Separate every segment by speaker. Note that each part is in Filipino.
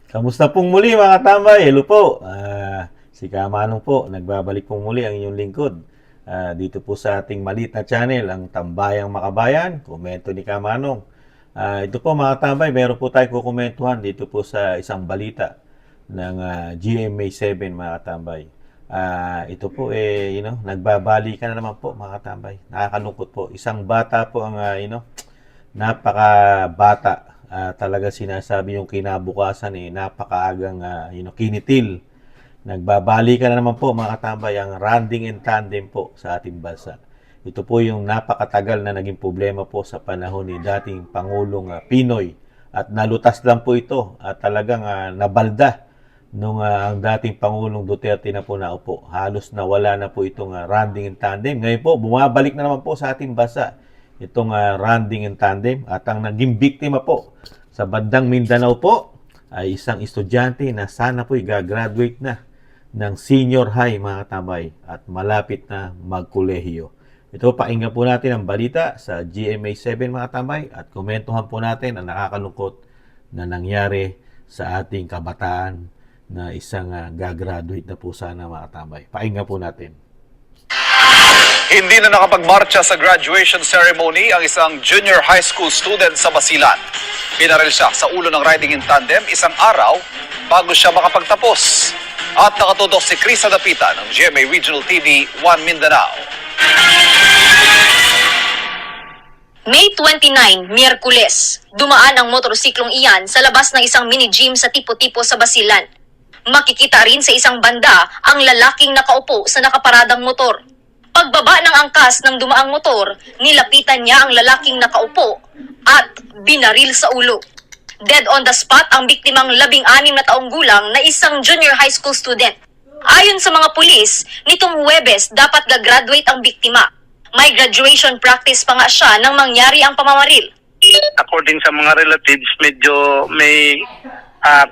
Speaker 1: Kamusta pong muli mga tambay? Hello po. Si Kamanong po, nagbabalik pong muli ang inyong lingkod. Dito po sa ating maliit na channel, ang Tambayang Makabayan, komento ni Kamanong. Ito po mga tambay, meron po tayong kukomentuhan dito po sa isang balita ng GMA7 mga tambay. Ito po nagbabalikan na naman po mga tambay. Nakakalungkot po. Isang bata po ang napakabata. Talaga sinasabi yung kinabukasan napakaagang kinitil. Nagbabali ka na naman po mga katambay ang randing and tandem po sa ating bansa. Ito po yung napakatagal na naging problema po sa panahon ni dating Pangulong Pinoy. At nalutas lang po ito at talagang nabalda nung ang dating Pangulong Duterte na po naupo. Halos nawala na po itong randing and tandem. Ngayon po, bumabalik na naman po sa ating bansa itong randing and tandem. At ang naging biktima po sa bandang Mindanao po ay isang estudyante na sana po gagraduate na ng senior high mga tambay at malapit na magkolehiyo. Ito, pakinggan po natin ang balita sa GMA7 mga tambay at komentuhan po natin ang nakakalungkot na nangyari sa ating kabataan na isang gagraduate na po sana mga tambay. Pakinggan po natin.
Speaker 2: Hindi na nakapagmarcha sa graduation ceremony ang isang junior high school student sa Basilan. Pinaril siya sa ulo ng riding in tandem isang araw bago siya makapagtapos. At nakatutok si Chris Adapita ng GMA Regional TV 1 Mindanao.
Speaker 3: May 29, Miyerkules, dumaan ang motorsiklong iyan sa labas ng isang mini-gym sa Tipo-Tipo sa Basilan. Makikita rin sa isang banda ang lalaking nakaupo sa nakaparadang motor. Pagbaba ng angkas ng dumaang motor, nilapitan niya ang lalaking nakaupo at binaril sa ulo. Dead on the spot ang biktimang 16 na taong gulang na isang junior high school student. Ayon sa mga pulis, nitong Huwebes dapat gagraduate ang biktima. May graduation practice pa nga siya nang mangyari ang pamamaril.
Speaker 4: According sa mga relatives, medyo may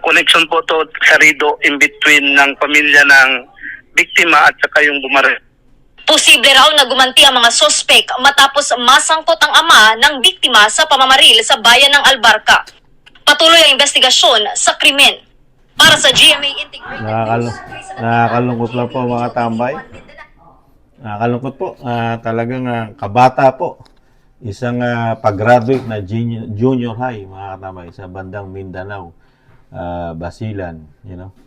Speaker 4: connection po to sarido in between ng pamilya ng biktima at saka yung bumaril.
Speaker 3: Posible raw na gumanti ang mga sospek matapos masangkot ang ama ng biktima sa pamamaril sa bayan ng Albarca. Patuloy ang investigasyon sa krimen. Para sa GMA Integrated News,
Speaker 1: Nakakalungkot lang po mga tambay. Nakakalungkot po. Talagang kabata po. Isang pag-graduate na junior high mga katambay sa bandang Mindanao, Basilan.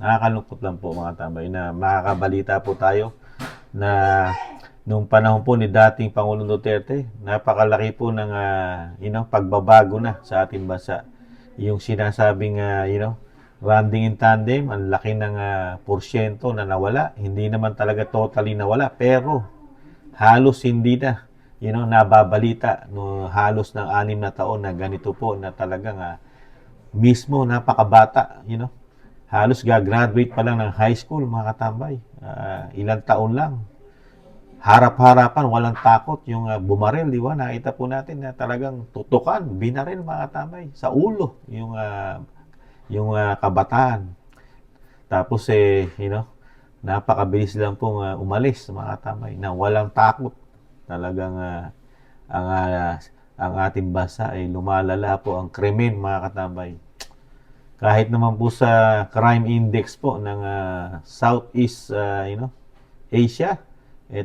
Speaker 1: Nakakalungkot lang po mga tambay na makakabalita po tayo na nung panahon po ni dating Pangulong Duterte, napakalaki po ng pagbabago na sa ating bansa. Yung sinasabing randing in tandem, ang laki ng porsyento na nawala. Hindi naman talaga totally nawala, pero halos hindi na nababalita no, halos ng 6 na taon na ganito po na talagang mismo napakabata, halos gagraduate pa lang ng high school mga katambay. Ilang taon lang. Harap-harapan, walang takot yung bumaril, di ba? Nakita po natin na talagang tutukan, binaril mga katambay sa ulo yung kabataan. Tapos napakabilis lang pong umalis mga katambay na walang takot. Talagang ang ating bansa ay lumalala po ang krimen mga katambay. Kahit naman po sa crime index po ng Southeast Asia,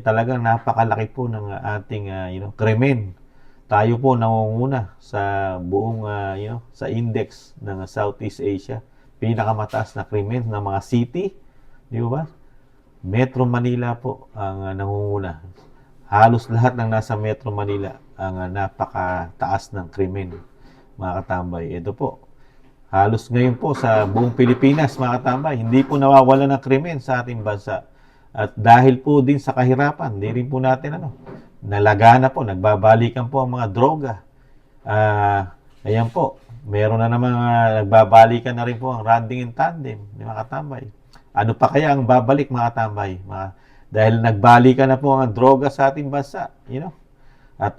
Speaker 1: talagang napakalaki po ng ating krimen. Tayo po nangunguna sa buong sa index ng Southeast Asia. Pinakamataas na krimen ng mga city, di ba? Metro Manila po ang nangunguna. Halos lahat ng nasa Metro Manila ang napakataas ng krimen, mga katambay. Ito po, halos ngayon po sa buong Pilipinas, mga katambay, hindi po nawawala ng krimen sa ating bansa. At dahil po din sa kahirapan, hindi rin po natin nalagana po, nagbabalikan po ang mga droga. Ayan po, meron na namang nagbabalikan na rin po ang randing in tandem, mga katambay. Ano pa kaya ang babalik mga katambay? Dahil nagbalikan na po ang droga sa ating bansa, At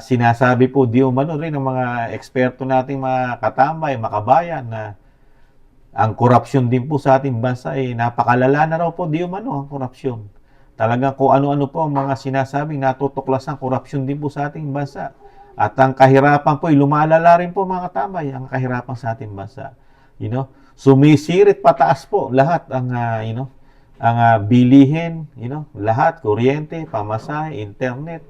Speaker 1: sinasabi po di umano rin ng mga eksperto nating mga katambay, makabayan na ang korupsyon din po sa ating bansa napakalala na raw po di umano ang korupsyon. Talagang kung ano-ano po ang mga sinasabing natutuklasan, korupsyon din po sa ating bansa. At ang kahirapan po lumalala rin po mga katambay, ang kahirapan sa ating bansa. You know, sumisirit pataas po lahat ang ang bilihin, lahat, kuryente, pamasahe, internet,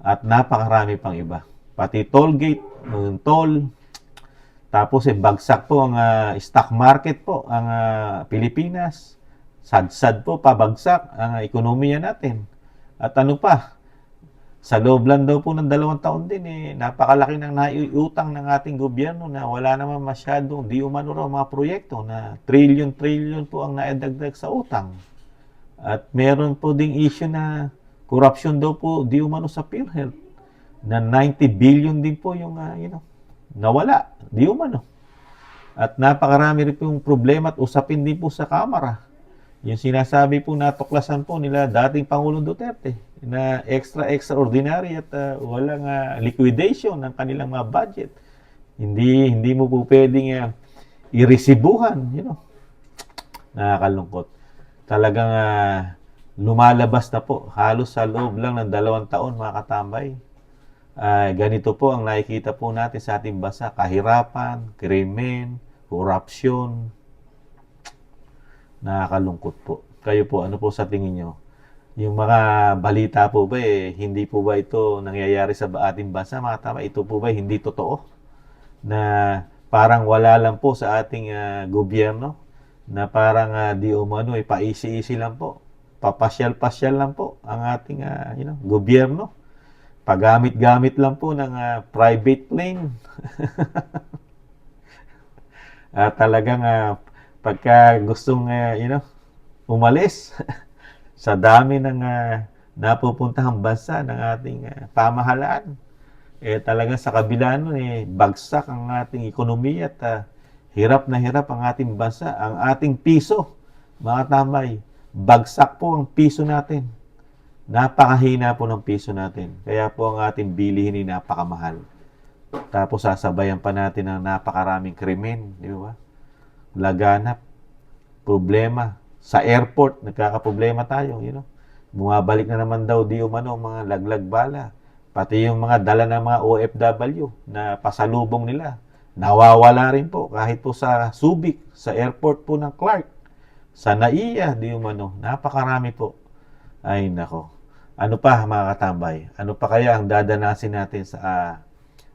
Speaker 1: at napakarami pang iba. Pati toll gate, yung toll, tapos bagsak po ang stock market po, ang Pilipinas. Sad-sad po, pabagsak ang ekonomiya natin. At ano pa, sa loob lang daw po ng 2 taon din, napakalaki ng naiutang ng ating gobyerno na wala naman masyadong di umano raw mga proyekto na trillion po ang naidagdag sa utang. At meron po ding issue na corruption daw po di umano sa PhilHealth na 90 billion din po yung nawala, di umano. At napakarami rin po yung problema at usapin din po sa Kamara. Yung sinasabi po natuklasan po nila dating Pangulong Duterte na extraordinary at walang liquidation ng kanilang mga budget. Hindi mo po pwedeng iresibuhan, Nakakalungkot. Talagang lumalabas na po halos sa loob lang ng 2 taon, mga katambay. Ganito po ang nakikita po natin sa ating bansa, kahirapan, krimen, korupsyon. Nakakalungkot po. Kayo po, ano po sa tingin nyo? Yung mga balita po ba, hindi po ba ito nangyayari sa ating bansa, mga tama? Ito po ba hindi totoo? Na parang wala lang po sa ating gobyerno? Na parang di umano, paisi-isi lang po. Papasyal-pasyal lang po ang ating gobyerno. Pagamit-gamit lang po ng private plane. Talagang pagka gustong umalis sa dami ng napupuntahang bansa ng ating pamahalaan, talagang sa kabila nun, bagsak ang ating ekonomiya at hirap na hirap ang ating bansa, ang ating piso, mga tambay, bagsak po ang piso natin. Napakahina po ng piso natin. Kaya po ang ating bilihin ay napakamahal. Tapos sasabayan pa natin ng napakaraming krimen, di ba? Laganap, problema. Sa airport, nagkakaproblema tayo, Bumabalik na naman daw di umano mga laglag bala. Pati yung mga dala ng mga OFW na pasalubong nila. Nawawala rin po kahit po sa Subic, sa airport po ng Clark, sa NAIA, di umano. Napakarami po. Ay nako. Ano pa mga katambay? Ano pa kaya ang dadanasin natin sa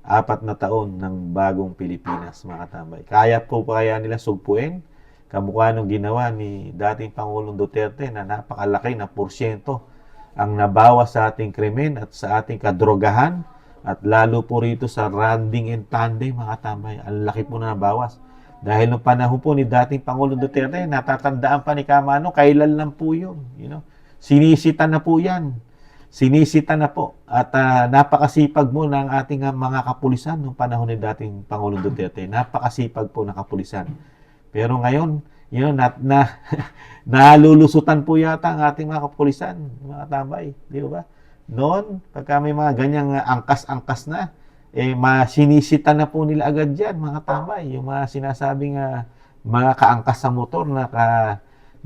Speaker 1: 4 na taon ng bagong Pilipinas, mga katambay? Kaya po pa kaya nila sugpuin? Kamukha nung ginawa ni dating Pangulong Duterte na napakalaki na porsyento ang nabawas sa ating krimen at sa ating kadrogahan at lalo po rito sa randing and tandem, mga katambay. Ang laki po na nabawas. Dahil nung panahon po ni dating Pangulong Duterte, natatandaan pa ni Kamano, kailan lang po yun. Sinisita na po yan. Sinisita na po. At napakasipag mo ng ating mga kapulisan nung panahon ni dating Pangulong Duterte. Napakasipag po ng kapulisan. Pero ngayon, nalulusutan po yata ang ating mga kapulisan, mga tambay. Di ba? Noon, pagka may mga ganyang angkas-angkas na, sinisita na po nila agad yan, mga tambay. Yung mga sinasabing mga kaangkas sa motor na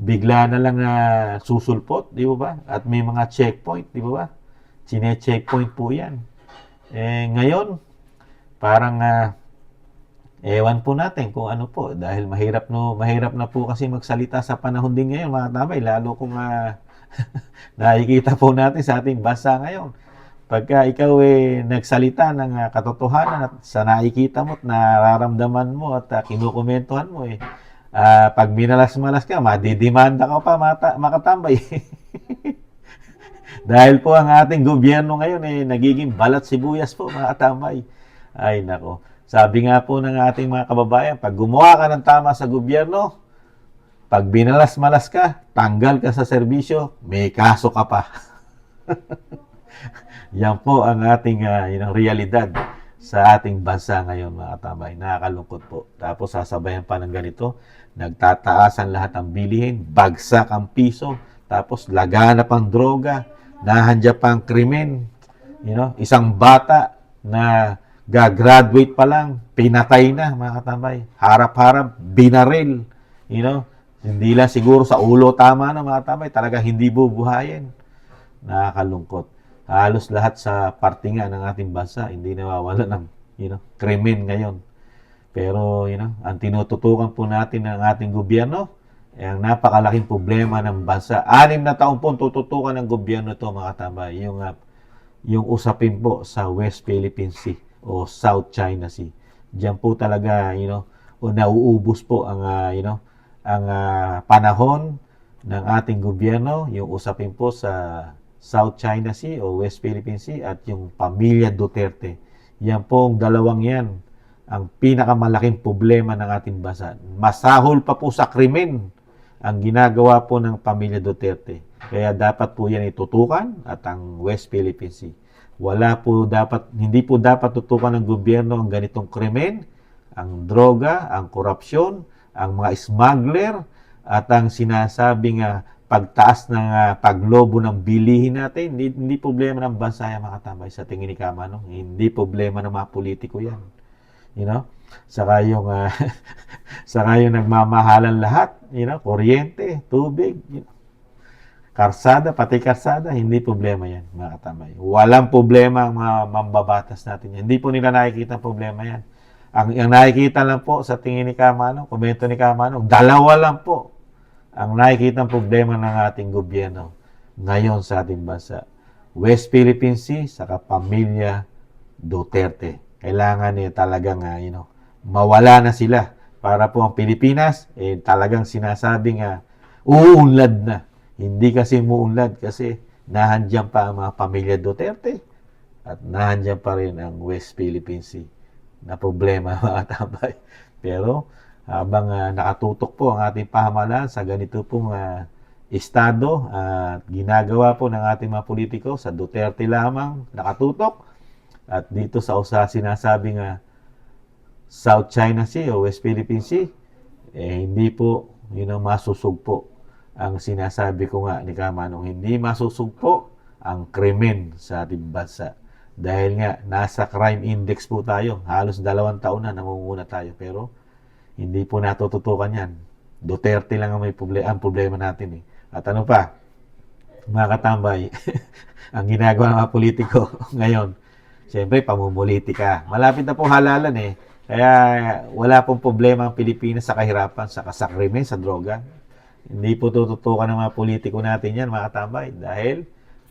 Speaker 1: bigla na lang susulpot, di ba? At may mga checkpoint, di ba? Chine-checkpoint po yan. Ngayon, parang ewan po natin kung ano po. Dahil mahirap na po kasi magsalita sa panahon din ngayon, mga tambay. Lalo kung nakikita po natin sa ating bansa ngayon. Pagka ikaw nagsalita ng katotohanan at sa nakikita mo at nararamdaman mo at kinukomentuhan mo pag minalas-malas ka, madidimanda ka pa, makatambay. Dahil po ang ating gobyerno ngayon nagiging balat sibuyas po, mga katambay. Ay nako. Sabi nga po ng ating mga kababayan, pag gumawa ka ng tama sa gobyerno, pag binalas-malas ka, tanggal ka sa serbisyo, may kaso ka pa. Yan po ang ating realidad sa ating bansa ngayon, mga katambay. Nakakalungkot po. Tapos sasabayan pa ng ganito, nagtataasan lahat ng bilihin, bagsak ang piso, tapos laganap ang droga, nahandya pa ang krimen. Isang bata na gagraduate pa lang, pinatay na, mga katambay. Harap-harap, binaril. Hindi lang siguro sa ulo tama na, mga katambay. Talaga hindi bubuhayin. Nakakalungkot. Halos lahat sa parte nga ng ating bansa, hindi nawawala ng krimen ngayon. Pero, ang tinututukan po natin ng ating gobyerno, ang napakalaking problema ng bansa. 6 na taon po tututukan ng gobyerno ito, mga katambay. Yung usapin po sa West Philippine Sea o South China Sea. Diyan po talaga, o nauubos po ang, ang panahon ng ating gobyerno, yung usapin po sa South China Sea o West Philippine Sea at yung pamilya Duterte. Yan po ang dalawang yan ang pinakamalaking problema ng ating bansa. Masahol pa po sa krimen ang ginagawa po ng pamilya Duterte. Kaya dapat po yan itutukan at ang West Philippine Sea. Hindi po dapat tutukan ng gobyerno ang ganitong krimen, ang droga, ang korupsyon, ang mga smuggler, at ang sinasabing pagtaas ng paglobo ng bilihin natin. Hindi problema ng bansa yan, mga katambay, sa tingin ni Kamanong. Hindi problema ng mga politiko yan. Saka yung saka yung nagmamahalan lahat, kuryente, tubig, pati karsada, hindi problema yan, mga katambay. Walang problema ang mga mambabatas natin yan. Hindi po nila nakikita problema yan. Ang nakikita lang po sa tingin ni Kamanong, komento ni Kamanong, dalawa lang po ang nakikita problema ng ating gobyerno ngayon sa ating bansa. West Philippine Sea, saka pamilya Duterte. Kailangan talagang mawala na sila para po ang Pilipinas talagang sinasabing uunlad na. Hindi kasi muunlad kasi nahandyan pa ang mga pamilya Duterte at nahandyan pa rin ang West Philippine Sea na problema, mga tambay. Pero habang nakatutok po ang ating pamahalaan sa ganito pong estado at ginagawa po ng ating mga politiko sa Duterte lamang nakatutok. At dito sa sinasabing South China Sea o West Philippine Sea, hindi po masusugpo ang sinasabi ko nga ni Kamanong, hindi masusugpo ang krimen sa ating bansa. Dahil nga, nasa crime index po tayo. Halos 2 taon na nangunguna tayo. Pero, hindi po natututukan yan. Duterte lang ang ang problema natin. At ano pa, mga katambay, ang ginagawa ng mga politiko ngayon, siyempre, pamumulitika. Malapit na pong halalan Kaya wala pong problema ang Pilipinas sa kahirapan, sa krimen, sa droga. Hindi po tututukan ng mga politiko natin yan, mga katambay. Dahil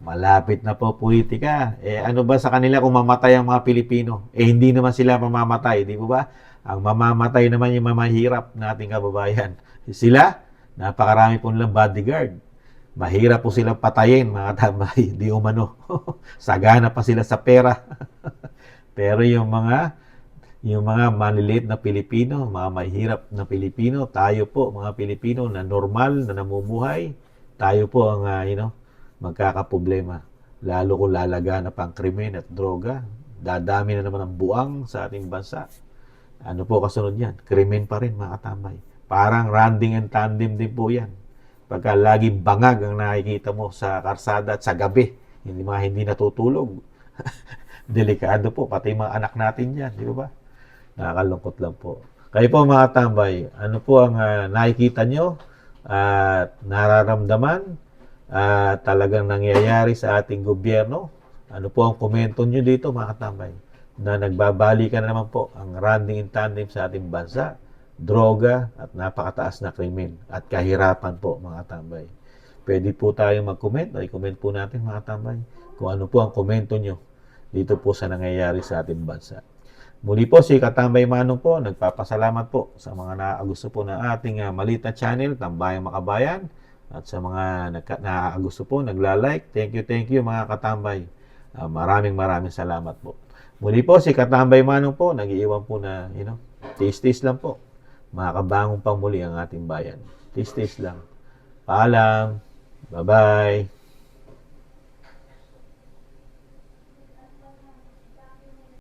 Speaker 1: malapit na po politika. Ano ba sa kanila kung mamatay ang mga Pilipino? Hindi naman sila mamamatay, di po ba? Ang mamamatay naman yung mamahirap nating kababayan. Sila, napakarami po nilang bodyguard. Mahirap po silang patayin, mga tambay, di umano. Sagana pa sila sa pera. Pero yung mga maliliit na Pilipino, mga mahirap na Pilipino, tayo po, mga Pilipino na normal, na namumuhay, tayo po ang, magkakaproblema. Lalo kung lalaganap ang krimen at droga, dadami na naman ang buang sa ating bansa. Ano po kasunod yan? Krimen pa rin, mga katambay. Parang running and tandem din po yan. Pagka laging bangag ang nakikita mo sa karsada at sa gabi, hindi natutulog. Delikado po, pati mga anak natin yan, di ba? Nakakalungkot lang po. Kayo po, mga tambay, ano po ang nakikita nyo at nararamdaman at talagang nangyayari sa ating gobyerno? Ano po ang komento nyo dito, mga katambay? Na nagbabalikan na naman po ang running in tandem sa ating bansa, droga at napakataas na krimen at kahirapan po, mga tambay. Pwede po tayong mag-comment, i-comment po natin, mga tambay, kung ano po ang komento nyo dito po sa nangyayari sa ating bansa. Muli po, si Katambay Manong po, nagpapasalamat po sa mga nakakagusto po ng ating Malita Channel, Tambayang Makabayan, at sa mga nakakagusto po, nagla-like. Thank you mga katambay. Maraming salamat po. Muli po, si Katambay Manong po, nag-iiwan po na, taste lang po. Makakabangong pang muli ang ating bayan. Taste lang. Paalam. Bye-bye.